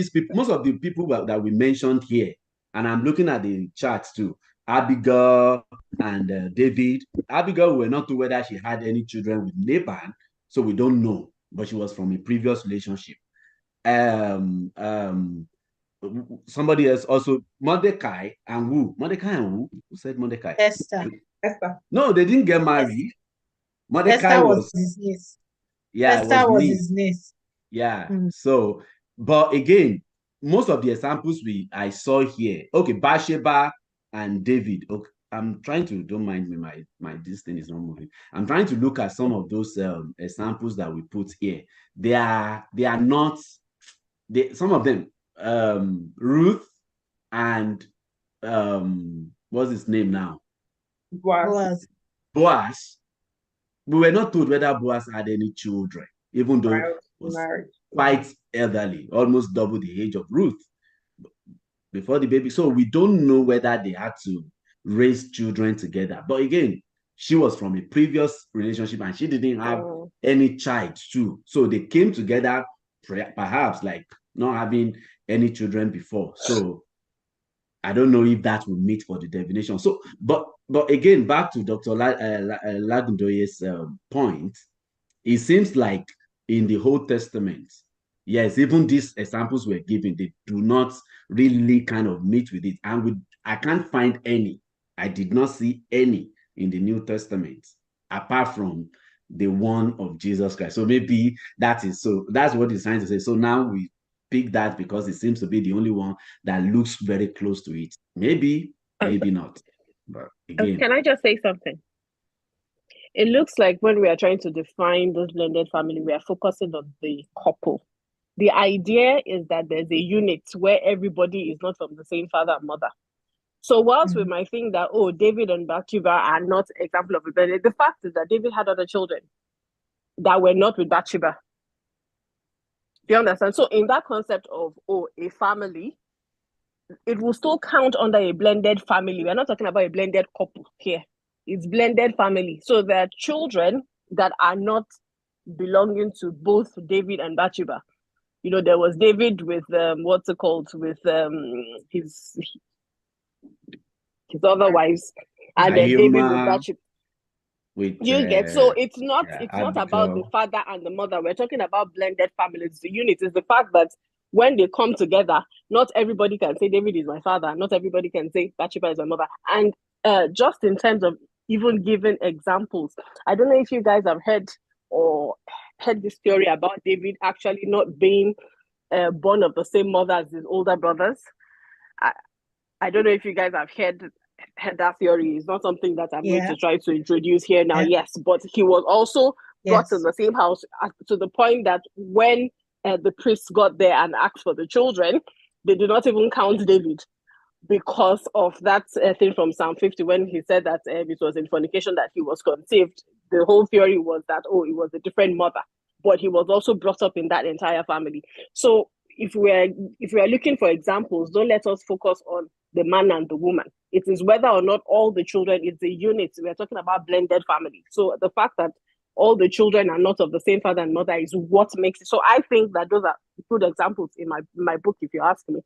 the people that we mentioned here, and I'm looking at the charts too, Abigail and David. Abigail, we're not told whether she had any children with Laban, so we don't know, but she was from a previous relationship. Somebody else also, Mordecai and who? Mordecai and who? Who said Mordecai? Esther. No, they didn't get married. Mordecai Esther was his niece. Yeah, Esther was his niece. Yeah. So, but again, most of the examples I saw here, okay, Bathsheba and David. Okay, I'm trying to, don't mind me, this thing is not moving. I'm trying to look at some of those examples that we put here. They are not, some of them, Ruth and what's his name now? Boaz. We were not told whether Boaz had any children, even though he was quite elderly, almost double the age of Ruth before the baby. So we don't know whether they had to raise children together. But again, she was from a previous relationship and she didn't have any child too. So they came together, perhaps like not having any children before. So I don't know if that will meet for the divination. So, but again, back to Dr. Lagundoye's point, it seems like in the Old Testament, yes, even these examples we're given, they do not really kind of meet with it. And I can't find any. I did not see any in the New Testament, apart from the one of Jesus Christ. So maybe that's what he's trying to say. So now we pick that because it seems to be the only one that looks very close to it. Maybe not. But again, can I just say something? It looks like when we are trying to define this blended family, we are focusing on the couple. The idea is that there's a unit where everybody is not from the same father and mother. So whilst we might think that, David and Bathsheba are not example of a blended, the fact is that David had other children that were not with Bathsheba. Do you understand? So in that concept of, a family, it will still count under a blended family. We're not talking about a blended couple here. It's blended family. So there are children that are not belonging to both David and Bathsheba. There was David with, with his other wives, and then David with Bathsheba. You get, so it's not about the father and the mother. We're talking about blended families. The unit is the fact that when they come together, not everybody can say David is my father, not everybody can say Bathsheba is my mother. And just in terms of even giving examples, I don't know if you guys have heard this theory about David actually not being born of the same mother as his older brothers. I don't know if you guys have heard that theory. Is not something that I'm going to try to introduce here now. Yes, but he was also brought in the same house to the point that when the priests got there and asked for the children, they did not even count David because of that thing from Psalm 50 when he said that it was in fornication that he was conceived. The whole theory was that it was a different mother, but he was also brought up in that entire family. So if we are looking for examples, don't let us focus on the man and the woman. It is whether or not all the children, it's a unit. We are talking about blended family. So the fact that all the children are not of the same father and mother is what makes it. So I think that those are good examples in my book, if you ask me.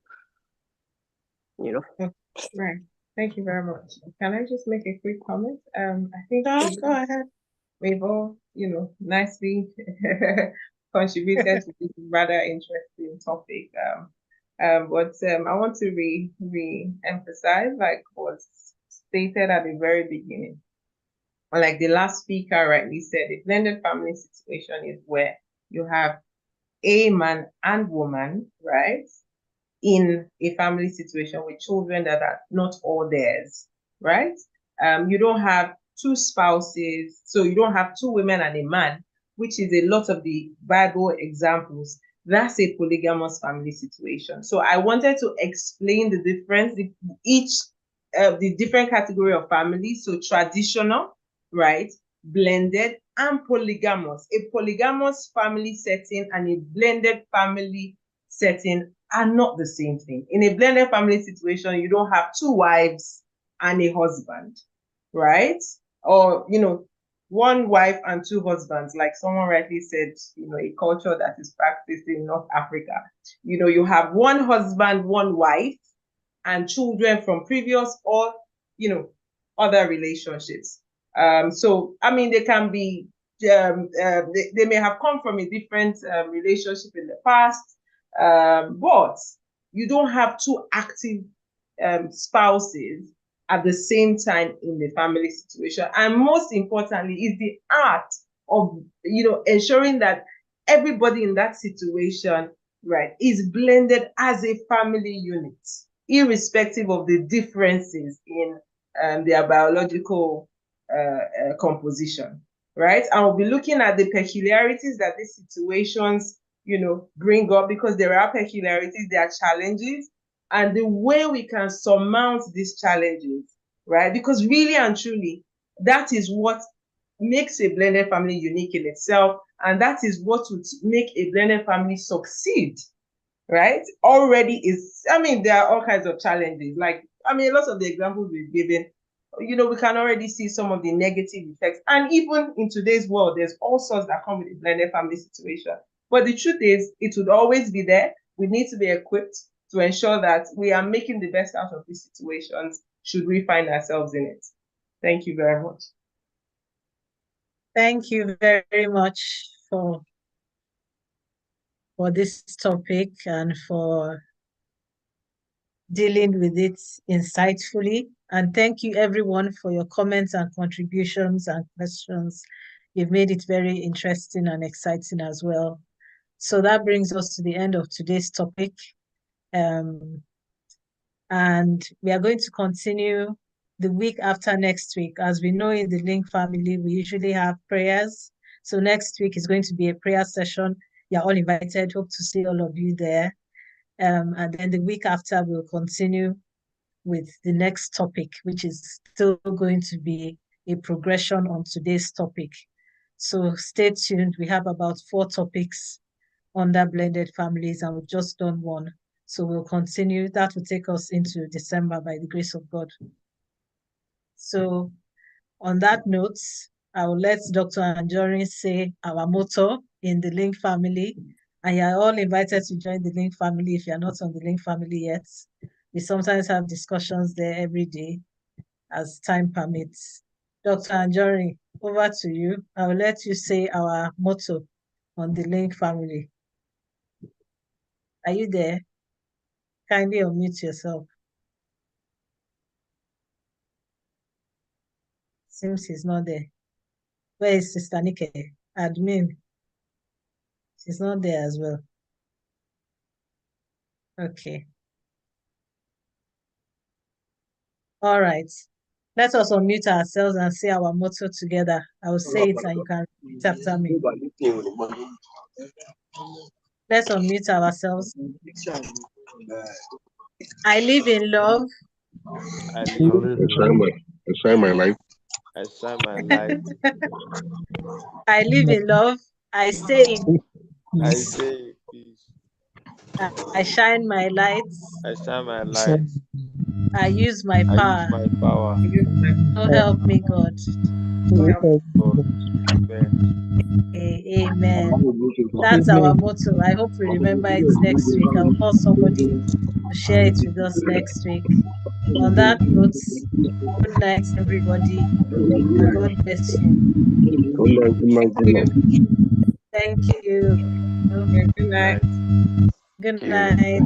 Right. Thank you very much. Can I just make a quick comment? I think go ahead. We've all, nicely contributed to this rather interesting topic. But I want to re-emphasize, like was stated at the very beginning. Like the last speaker rightly said, a blended family situation is where you have a man and woman, right, in a family situation with children that are not all theirs, right? You don't have two spouses, so you don't have two women and a man, which is a lot of the Bible examples. that's a polygamous family situation. So I wanted to explain the difference, the different category of families. So traditional, right, blended, and polygamous. A polygamous family setting and a blended family setting are not the same thing. In a blended family situation, you don't have two wives and a husband, right? Or, one wife and two husbands, like someone rightly said, a culture that is practiced in North Africa. You have one husband, one wife, and children from previous or, other relationships. So, they can be, they may have come from a different relationship in the past, but you don't have two active spouses at the same time in the family situation. And most importantly is the art of, ensuring that everybody in that situation, right, is blended as a family unit, irrespective of the differences in their biological composition, right? And we'll be looking at the peculiarities that these situations, bring up, because there are peculiarities, there are challenges, and the way we can surmount these challenges, right? Because really and truly, that is what makes a blended family unique in itself, and that is what would make a blended family succeed, right? Already is, there are all kinds of challenges. Like, lots of the examples we've given, we can already see some of the negative effects. And even in today's world, there's all sorts that come with a blended family situation. But the truth is, it would always be there. We need to be equipped to ensure that we are making the best out of these situations should we find ourselves in it. Thank you very much. Thank you very much for this topic and for dealing with it insightfully. And thank you everyone for your comments and contributions and questions. You've made it very interesting and exciting as well. So that brings us to the end of today's topic. And we are going to continue the week after next week. As we know, in the Link family, we usually have prayers. So next week is going to be a prayer session. You're all invited. Hope to see all of you there. And then the week after, we'll continue with the next topic, which is still going to be a progression on today's topic. So stay tuned. We have about 4 topics under blended families, and we've just done 1. So we'll continue. That will take us into December by the grace of God. So on that note, I will let Dr. Anjorin say our motto in the Link family. And you're all invited to join the Link family if you're not on the Link family yet. We sometimes have discussions there every day as time permits. Dr. Anjorin, over to you. I will let you say our motto on the Link family. Are you there? Kindly unmute yourself. Seems he's not there. Where is Sister Nike? Admin. She's not there as well. Okay. All right. Let us unmute ourselves and say our motto together. I will say it and you can repeat after me. Let's unmute ourselves. I live in love. I shine my light. I shine my light. I live in love. I stay in I stay in peace. I shine my lights. I shine my light. I use my power. I use my power. So help me God. Amen. That's our motto. I hope we remember it next week. I'll call somebody to share it with us next week. On that note, good night, everybody. And God bless you. Good night. Thank you. Good night. Good night.